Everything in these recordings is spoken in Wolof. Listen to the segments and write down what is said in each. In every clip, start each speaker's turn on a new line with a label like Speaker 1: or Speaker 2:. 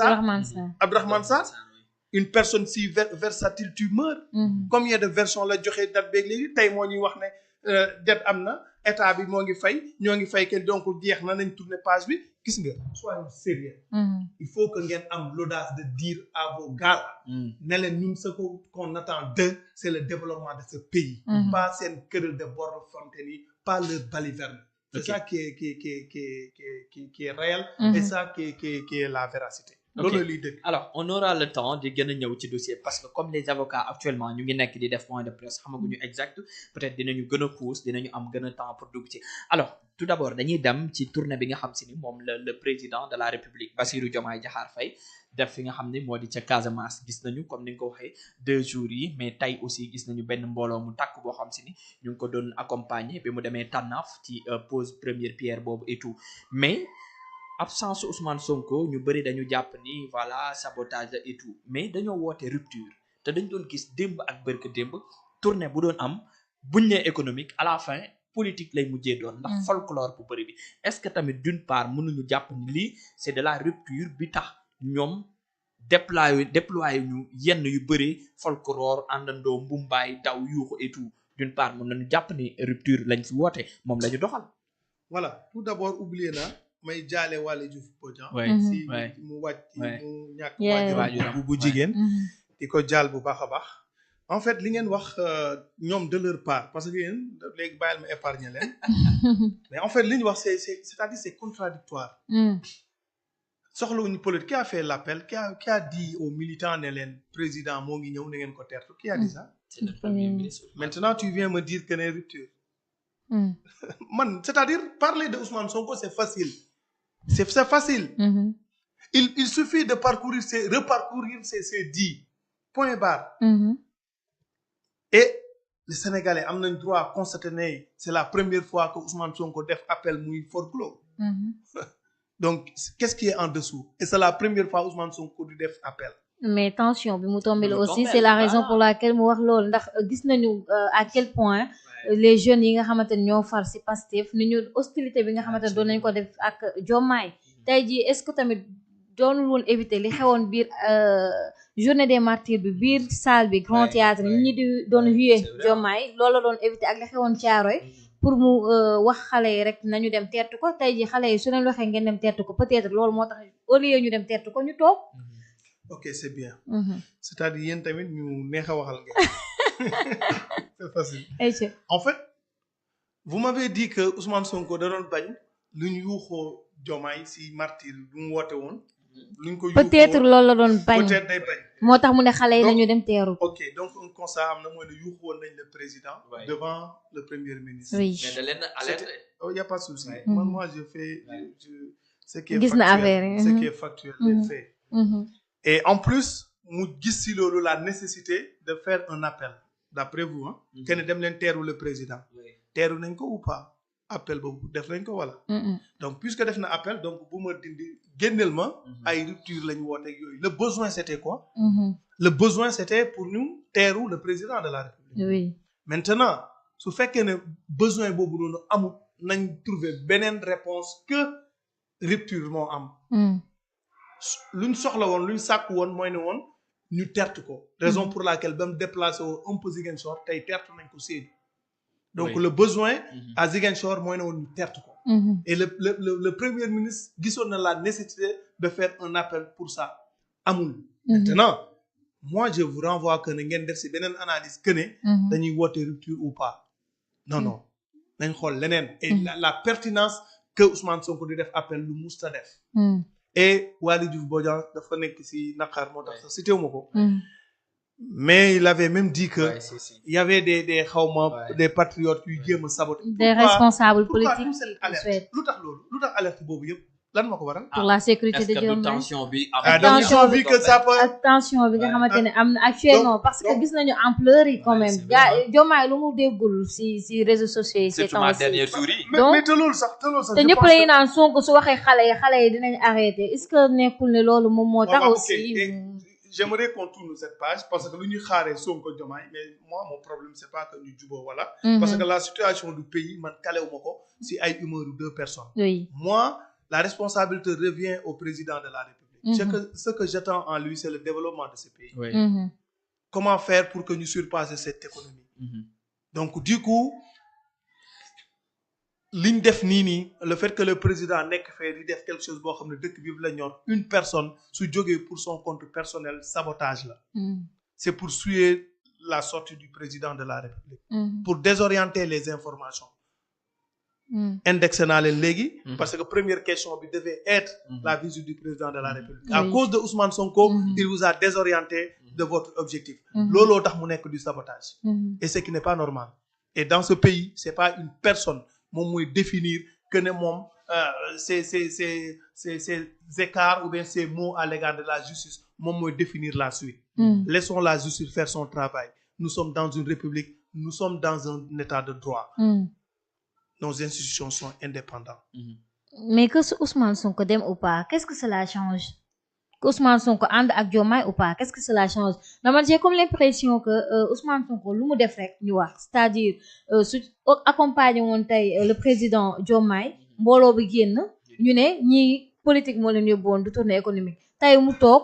Speaker 1: Abdourahmane Sarr une personne si versatile tu meurs. Combien de versions la joxe date beeg léegi tey moo ñuy wax ne dette am na état bi moo ngi fay ñoo ngi fay kenn donc jeex na nañ tourner page bi gis nga soyons sérieux. Il faut que ngeen am l'audace de dire à vos gars ne leen ñun ce qu'on attend d'eux c'est le développement de ce pays. Pas seen querelle de borne fontaine yi pas leur baliverne. C'est ça qui est réel. Et ça qui est la véracité.
Speaker 2: Okay. Alors on aura le temps de gën a ñëw ci dossier parce que comme les avocats actuellement ñu ngi nekk di def point de presse xamaguñu exact peut-être dinañu gën a pousse dinañu am gën a temps pour dugg ci alors tout d'abord dañuy dem ci tournée bi nga xam si ni moom le président de la République Bassirou Diomaye Diakhar Faye def fi nga xam ne moo di ca Casamance gis nañu comme ni nga ko waxee 2 jours yi mais tey aussi gis nañu benn mbooloo mu tàkk boo xam si ni ñu ngi ko doon accompagner bi mu demee tànnaaf ci pose première pierre boobu et tout mais absence Ousmane Sonko ñu bëri dañu jàpp ni voilà sabotage et tout mais dañoo woote rupture te dañ doon gis démb ak bërka démb tournée bu doon am buñ nee économique à la fin politique lay mujjee doon ndax folklore bu bëri bi est-ce que tamit d'une part mënuñu jàpp ni lii c'est de la rupture bi tax ñoom déployer ñu yenn yu bëri folklore àndandoo mbumbaay daw yuuxu et tout d'une part mën nañu jàpp ni rupture lañ fi woote moom la ñu doxal.
Speaker 1: Voilà tout d'abord oublier na may jaale Waly Diouf Bodian si mu wàcc mu ñàkk waajur bu jigéen di ko jaal bu baax a baax en fait li ngeen wax ñoom de leur part parce que yéen léegi bàyyil ma épargner leen mais en fait li ñu wax c'est-à-dire c'est contradictoire soxlawuñu politique qui a fait l'appel qui a dit aux militants ne leen président moo ngi ñëw na ngeen ko tertu qui a dit ça
Speaker 2: c'est le premier ministre.
Speaker 1: Maintenant tu viens me dire que ne rupture man c'est-à-dire parler de Ousmane Sonko c'est facile. C'est facile. Il suffit de reparcourir ces 10 point barre. Et les Sénégalais am nañ droit à constater ne c'est la première fois que Ousmane Sonko def appel muy forclos. Donc qu'est-ce qui est en dessous? Et c'est la première fois Ousmane Sonko du def appel.
Speaker 3: Mais tension bi mu tombé aussi c'est la raison pour laquelle mu wax loolu ndax gis nañu à quel point les jeunes yi nga xamante ne ñoo far ci Pastef ni ñu hostilité bi nga xamante ne doon nañ ko def ak Diomaye tey jii est-ce que tamit doonul woon éviter li xewoon biir journée des martyrs bi biir salle bi grand théâtre ñi di doon huer Diomaye loolu la doon éviter ak li xewoon Thiaroye pour mu wax xale yi rek nañu dem teertu ko tey jii xale yi su leen waxee ngeen dem teertu ko peut-être loolu moo tax au lieu ñu dem teertu ko ñu toog.
Speaker 1: Ok c'est bien. C'est-à-dire yéen tamit ñu neex a waxal ngeen. C'est facile. En fait vous m'avez dit que Ousmane Sonko da doon bañ lu ñu yuuxoo Diomaye si martyr lu mu woote woon. lu ñu ko yuuxoo
Speaker 3: peut-être loolu la doon bañ
Speaker 1: peut-être day bañ.
Speaker 3: moo tax mu ne xale yi nañu dem teeru.
Speaker 1: Ok donc un constat am na mooy ne yuuxu woon nañ le président. devant le premier ministre.
Speaker 3: Oui.
Speaker 2: mais da leen alerte.
Speaker 1: Oh y a pas de souci. Moi je fais ce qui est
Speaker 3: gis na affaire yi
Speaker 1: ce qui est factuel les faits. Et en plus mu gis si loolu la nécessité de faire un appel d'après vous hein. kenn dem leen teeru le président. teeru nañ ko ou pas appel boobu def nañ ko wala. Donc puisque def na appel donc bu ma dindi génneel ma. ay rupture lañ woote ak yooyu le besoin c'était quoi. Le besoin c'était pour ñu teeru le président de la République.
Speaker 3: Oui.
Speaker 1: Maintenant su fekkee ne besoin boobu noonu amul nañ trouver beneen réponse que rupture moo am. luñ soxla woon luñ sàkk woon mooy ne woon ñu tertu ko raison pour laquelle ba mu déplacé woo un peu Ziguinchor tey tertu nañ ko Sédhiou donc le besoin à Ziguinchor mooy ne woon ñu tertu ko et le premier ministre gisoon na la nécessité de faire un appel pour ça amul maintenant moi je vous renvoie que ne ngeen def si beneen analyse que ne dañuy woote rupture ou pas non nañ xool leneen et la pertinence que Ousmane Sonko di def appel lu musta def et Waly Diouf Bodian dafa nekk ci naqar moo tax sax cité wu ma ko mais il avait même dit que il y avait des xawma des patriotes yu jéem a saboter
Speaker 3: des responsables politiques
Speaker 1: lu tax loolu lu tax alerte boobu yëpp lan moo ko waral
Speaker 3: pour la sécurité de Diomaye
Speaker 2: tension bi
Speaker 3: ak tension bi nga xamante ne am na actuellement parce que gis nañu ampleur yi quand même gaa Diomaye lu mu déggul ci réseaux sociaux yi c'est
Speaker 1: donc mais te loolu sax
Speaker 3: te ñëpp lañu naan Sonko su waxee xale yi dinañ arrêter est-ce que nekkul ne loolu moom moo tax aussi
Speaker 1: j'aimerais qu'on tourne cette page parce que lu ñuy xaaree Sonko Diomaye mais moi mon problème c'est pas que ñu juboo voilà parce que la situation du pays man kalewu ma ko si ay humeur de 2 personnes
Speaker 3: oui
Speaker 1: moi la responsabilité revient au président de la République Ce que j'attends en lui, c'est le développement de ce pays.
Speaker 2: Oui.
Speaker 1: Comment faire pour que nous surpassions cette économie? Donc, du coup, ligne def nini, le fait que le président nekk fait di def quelque chose boo xam ne dëkk bi la ñor, une personne su jógee pour son compte personnel, sabotage la. C'est pour suer la sortie du président de la République, pour désorienter les informations. Indexé naa leen léegi parce que première question bi devait être la visite du président de la République. À cause de Ousmane Sonko, il vous a désorienté de votre objectif. Looloo tax mu nekk du sabotage. Et ce qui n'est pas normal. Et dans ce pays, c'est pas une personne moom mooy définir que ne moom ces écarts ou bien ces mots à l'égard de la justice moom mooy définir la suite. Laissons la justice faire son travail. Nous sommes dans une république, nous sommes dans un état de droit. Nos institutions sont indépendantes.
Speaker 3: Mais que Ousmane Sonko dem ou pas, qu'est-ce que cela change? Que Ousmane Sonko ànd ak Diomaye ou pas, qu'est-ce que cela change? Dama j'ai comme l'impression que Ousmane Sonko lu mu def rek ñu wax, c'est-à-dire su accompagner woon tey le président Diomaye mbooloo bi génn ñu ne ñi politique moo leen yóbbu woon du tournée économique tey mu toog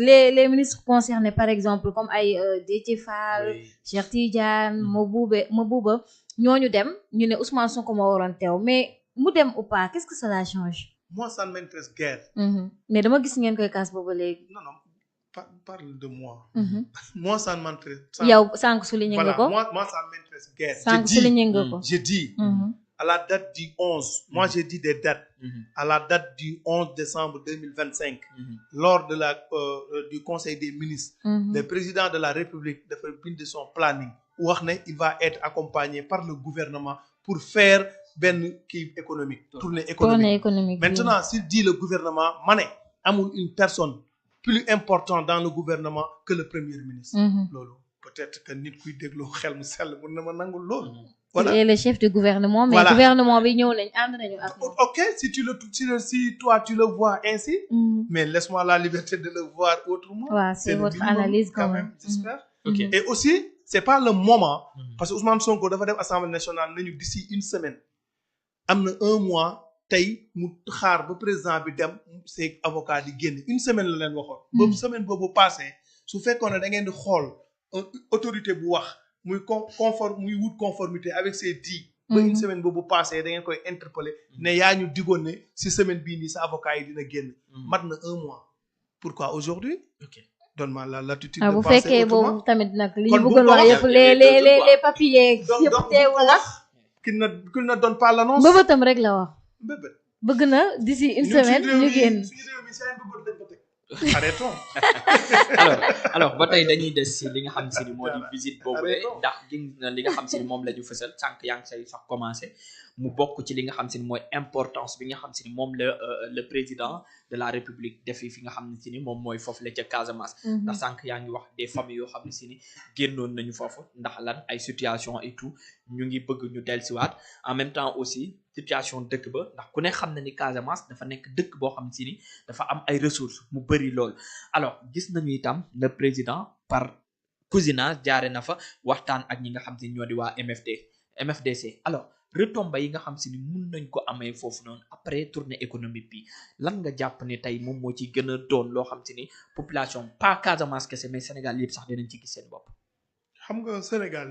Speaker 3: les ministres concernés par exemple comme ay Déthié Fall, Cheikh Tidiane, Mabouba ñooñu dem ñu ne Ousmane Sonko moo waroon teew mais mu dem ou pas, qu'est-ce que cela change?
Speaker 1: Moi, ça ne m'intéresse guère.
Speaker 3: Mais dama gis ngeen koy kaas boobu léegi.
Speaker 1: Non, parle de moi. Moi, ça ne m'intéresse.
Speaker 3: yow sànq souligné nga ko.
Speaker 1: Moi, ça ne m'intéresse guère.
Speaker 3: sànq souligné nga ko.
Speaker 1: Je dis, à la date du 11, moi j'ai dit des dates. À la date du 11 décembre 2025, lors de du Conseil des ministres, le président de la République dafa bind son planning. Wax ne il va être accompagné par le gouvernement pour faire benn kii économique, tournée économique. Maintenant, s'il dit le gouvernement, ma ne amul une personne plus importante dans le gouvernement que le premier ministre. Loolu peut-être que nit kuy déglu xel mu sell mën na ma nangul loolu.
Speaker 3: Voilà. Il est le chef du gouvernement, mais gouvernement bi ñëw nañ ànd nañu ak moom.
Speaker 1: OK, si toi tu le vois ainsi, mais laisse-moi la liberté de le voir autrement.
Speaker 3: Ouais, c'est votre analyse quand même.
Speaker 1: J'espère. Et aussi, c'est pas le moment parce que Ousmane Sonko dafa def Assemblée nationale nañu d'ici une semaine. Am na un mois tey mu xaar ba président bi dem ses avocats di génn une semaine la leen waxoon. boobu semaine boobu passé su fekkoon ne da ngeen di xool autorité bu wax muy muy wut conformité avec ses dits. ba une semaine boobu passé da ngeen koy interpeller ne yaa ñu digoon ne si semaine bii nii sa avocat yi dina génn. mat na un mois. Pourquoi aujourd'hui? Donne-moi la latitude de
Speaker 3: bu
Speaker 1: penser
Speaker 3: fekkee
Speaker 1: autrement.
Speaker 3: boobu tamit nag li ñu bëggoon wax yëpp les papiers yëpp teewul la.
Speaker 1: qu'il ne donne pas l'annonce.
Speaker 3: Mbëbëtam rek la wax.
Speaker 1: Mbëbët.
Speaker 3: bëgg na d'ici une semaine ñu génn.
Speaker 1: Arrêtons.
Speaker 2: alors ba tey dañuy des si li nga xam si ni moo di visite boobu ndax gis na li nga xam si ni moom la ñu fësal sànq yaa ngi say sax commencé mu bokk ci li nga xam si ni mooy importance bi nga xam si ni moom la le président de la République defi fi nga xam ne si ni moom mooy foofu la ca Casamance. ndax sànq yaa ngi wax des familles yoo xam ne si ni génnoon nañu foofu ndax lan ay situation et tout ñu ngi bëgg ñu dellusiwaat en même temps aussi situation dëkk ba ndax ku ne xam na ni Casamance dafa nekk dëkk boo xam si ni dafa am ay ressources mu bëri lool. Alors gis nañu itam le président par cousinage jaare na fa waxtaan ak ñi nga xam si ñoo di waa MFDC alors retombées yi nga xam si ni mun nañ ko amee foofu noonu après tournée économique bi lan nga jàpp ni tey moom moo ci gën a doon loo xam si ni population pas Casamance kese mais Sénégal yëpp sax dinañ ci gis seen bopp.
Speaker 1: xam nga Sénégal